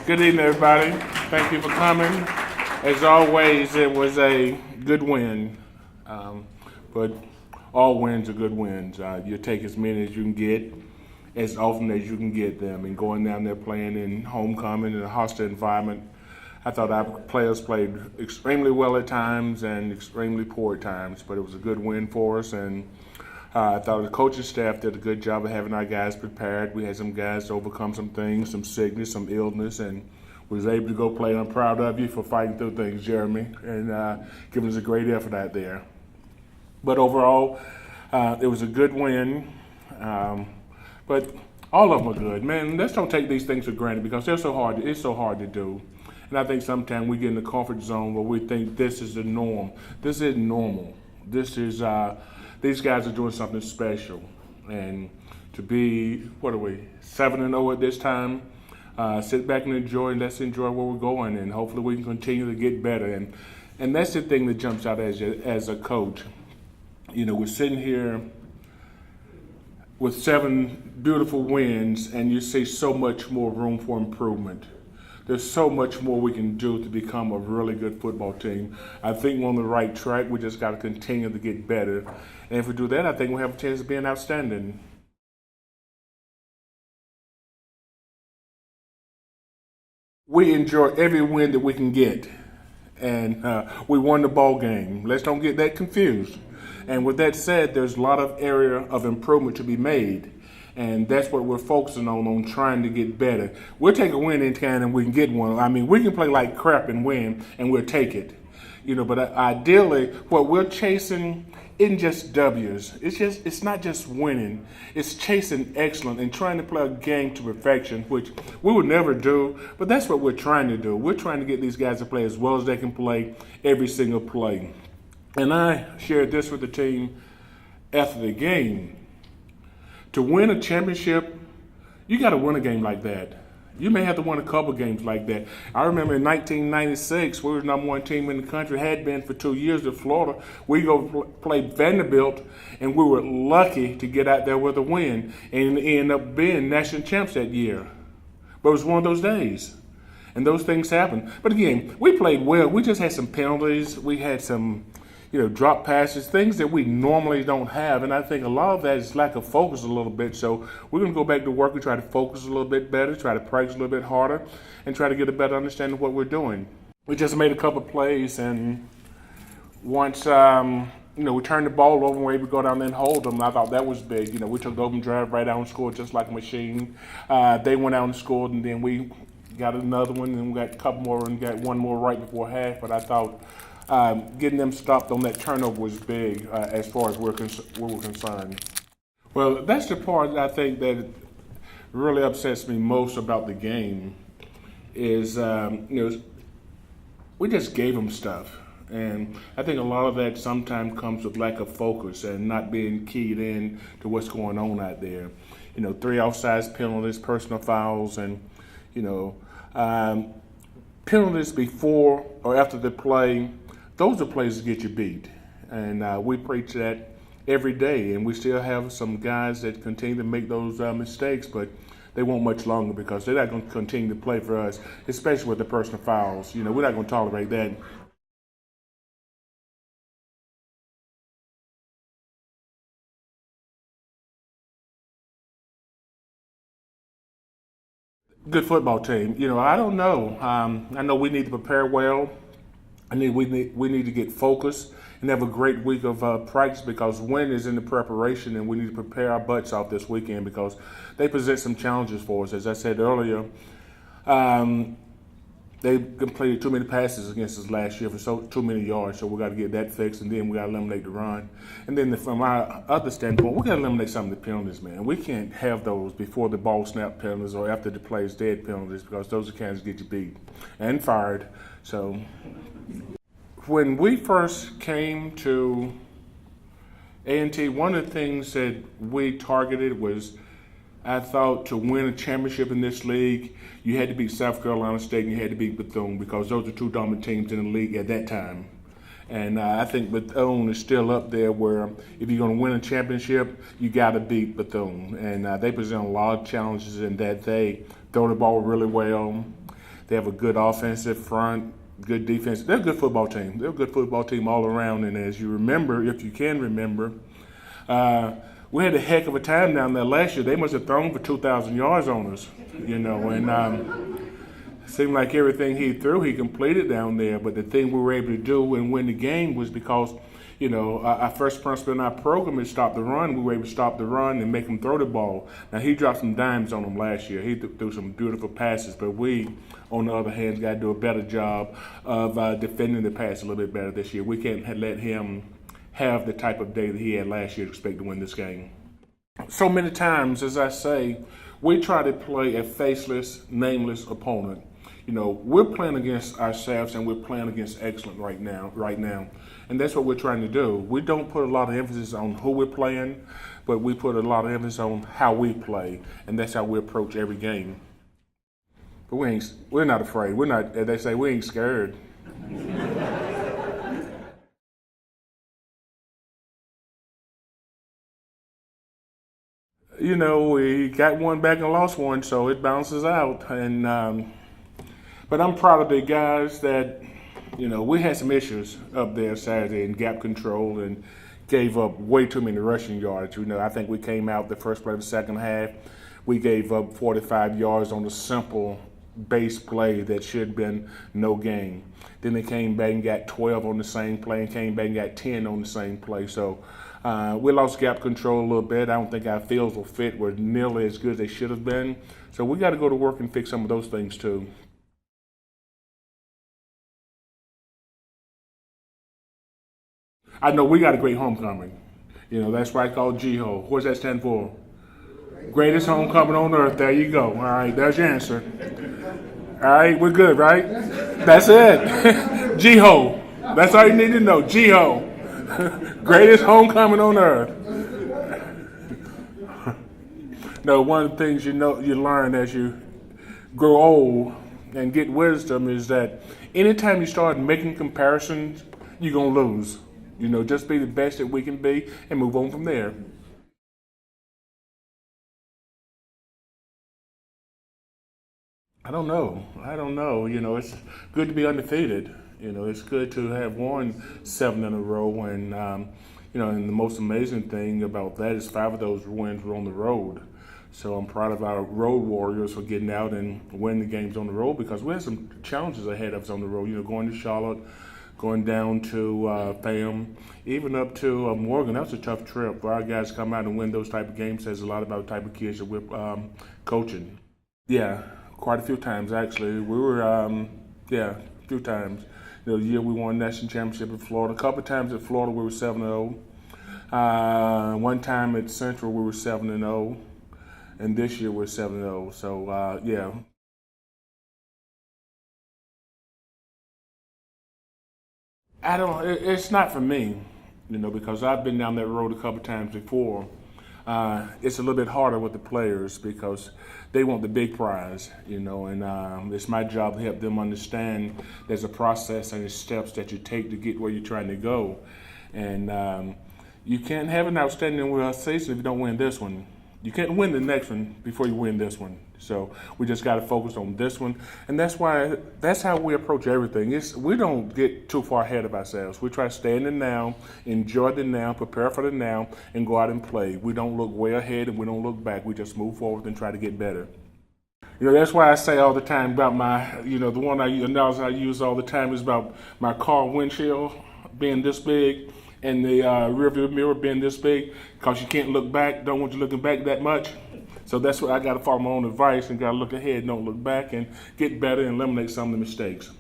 Good evening, everybody. Thank you for coming. As always, it was a good win, but all wins are good wins. You take as many as you can get, as often as you can get them, and going down there playing in homecoming in a hostile environment. I thought our players played extremely well at times and extremely poor at times, but it was a good win for us. And I thought the coaching staff did a good job of having our guys prepared. We had some guys to overcome some things, some sickness, some illness, and was able to go play. I'm proud of you for fighting through things, Jeremy, and giving us a great effort out there. But overall, it was a good win. But all of them are good. Man, let's don't take these things for granted because they're so hard. It's so hard to do. And I think sometimes we get in the comfort zone where we think this is the norm. This isn't normal. This is these guys are doing something special. And to be, 7-0 at this time, sit back and enjoy. Let's enjoy where we're going, and hopefully we can continue to get better. And that's the thing that jumps out as a coach. You know, we're sitting here with 7 beautiful wins, and you see so much more room for improvement. There's so much more we can do to become a really good football team. I think we're on the right track. We just got to continue to get better. And if we do that, I think we have a chance of being outstanding. We enjoy every win that we can get. And we won the ball game. Let's don't get that confused. And with that said, there's a lot of area of improvement to be made. And that's what we're focusing on trying to get better. We'll take a win in Canada and we can get one. I mean, we can play like crap and win, and we'll take it. You know, but ideally, what we're chasing isn't just W's. It's not just winning. It's chasing excellence and trying to play a game to perfection, which we would never do. But that's what we're trying to do. We're trying to get these guys to play as well as they can play every single play. And I shared this with the team after the game. To win a championship, you got to win a game like that. You may have to win a couple games like that. I remember in 1996, we were the number 1 team in the country, had been for 2 years in Florida. We go play Vanderbilt, and we were lucky to get out there with a win and end up being national champs that year. But it was one of those days, and those things happen. But again, we played well. We just had some penalties. We had some drop passes, things that we normally don't have. And I think a lot of that is lack of focus a little bit. So we're going to go back to work and try to focus a little bit better, try to practice a little bit harder, and try to get a better understanding of what we're doing. We just made a couple of plays, and once we turned the ball over and were able to go down there and hold them, I thought that was big. We took the open drive right out and scored just like a machine. They went out and scored, and then we got another one, and we got a couple more, and got one more right before half. But I thought getting them stopped on that turnover was big as far as we're concerned. Well, that's the part I think that really upsets me most about the game is, we just gave them stuff. And I think a lot of that sometimes comes with lack of focus and not being keyed in to what's going on out there. 3 offsides penalties, personal fouls, and, penalties before or after the play. Those are plays that get you beat, and we preach that every day, and we still have some guys that continue to make those mistakes, but they won't much longer because they're not going to continue to play for us, especially with the personal fouls. We're not going to tolerate that. Good football team. I don't know. I know we need to prepare well. We need to get focused and have a great week of practice because win is in the preparation, and we need to prepare our butts off this weekend because they present some challenges for us. As I said earlier, they completed too many passes against us last year for too many yards, so we got to get that fixed, and then we got to eliminate the run. And then from our other standpoint, we got to eliminate some of the penalties, man. We can't have those before the ball snap penalties or after the play is dead penalties because those are kinds that get you beat and fired. So when we first came to A&T, one of the things that we targeted was, I thought, to win a championship in this league, you had to beat South Carolina State and you had to beat Bethune because those are 2 dominant teams in the league at that time. And I think Bethune is still up there where if you're going to win a championship, you got to beat Bethune. And they present a lot of challenges in that they throw the ball really well. They have a good offensive front, good defense. They're a good football team. They're a good football team all around. And as you remember, if you can remember, we had a heck of a time down there last year. They must have thrown for 2,000 yards on us, and it seemed like everything he threw, he completed down there. But the thing we were able to do and win the game was because, our first principle in our program is stop the run. We were able to stop the run and make them throw the ball. Now, he dropped some dimes on them last year. He threw some beautiful passes, but we, on the other hand, got to do a better job of defending the pass a little bit better this year. We can't let him have the type of day that he had last year to expect to win this game. So many times, as I say, we try to play a faceless, nameless opponent. We're playing against ourselves and we're playing against excellence right now. And that's what we're trying to do. We don't put a lot of emphasis on who we're playing, but we put a lot of emphasis on how we play, and that's how we approach every game. But we're not afraid. We're not, as they say, we ain't scared. We got one back and lost one, so it bounces out. But I'm proud of the guys that, we had some issues up there Saturday in gap control and gave up way too many rushing yards. I think we came out the first play of the second half. We gave up 45 yards on a simple base play that should have been no gain. Then they came back and got 12 on the same play and came back and got 10 on the same play. So we lost gap control a little bit. I don't think our fields will fit were nearly as good as they should have been. So we got to go to work and fix some of those things too. I know we got a great homecoming. That's why I call GHO. What does that stand for? Greatest homecoming on earth. There you go. All right, there's your answer. All right, we're good, right? That's it. GHO. That's all you need to know. GHO. Greatest homecoming on earth. No, one of the things you learn as you grow old and get wisdom is that anytime you start making comparisons, you're going to lose. Just be the best that we can be and move on from there. I don't know. It's good to be undefeated. It's good to have won 7 in a row. And, and the most amazing thing about that is 5 of those wins were on the road. So I'm proud of our road warriors for getting out and winning the games on the road because we had some challenges ahead of us on the road. Going to Charlotte, going down to Fam, even up to Morgan. That was a tough trip. For our guys to come out and win those type of games says a lot about the type of kids that we're coaching. Yeah, quite a few times actually. We were, a few times. The year we won national championship in Florida. A couple of times at Florida we were 7-0. One time at Central we were 7-0, and this year we're 7-0. So yeah. It's not for me, because I've been down that road a couple times before. It's a little bit harder with the players because they want the big prize, and it's my job to help them understand there's a process and there's steps that you take to get where you're trying to go. And you can't have an outstanding season if you don't win this one. You can't win the next one before you win this one. So we just got to focus on this one, and that's how we approach everything. We don't get too far ahead of ourselves. We try to stay in the now, enjoy the now, prepare for the now, and go out and play. We don't look way ahead and we don't look back. We just move forward and try to get better. That's why I say all the time about the one I use all the time is about my car windshield being this big and the rearview mirror being this big, because you can't look back. Don't want you looking back that much. So that's why I got to follow my own advice and got to look ahead, don't look back, and get better and eliminate some of the mistakes.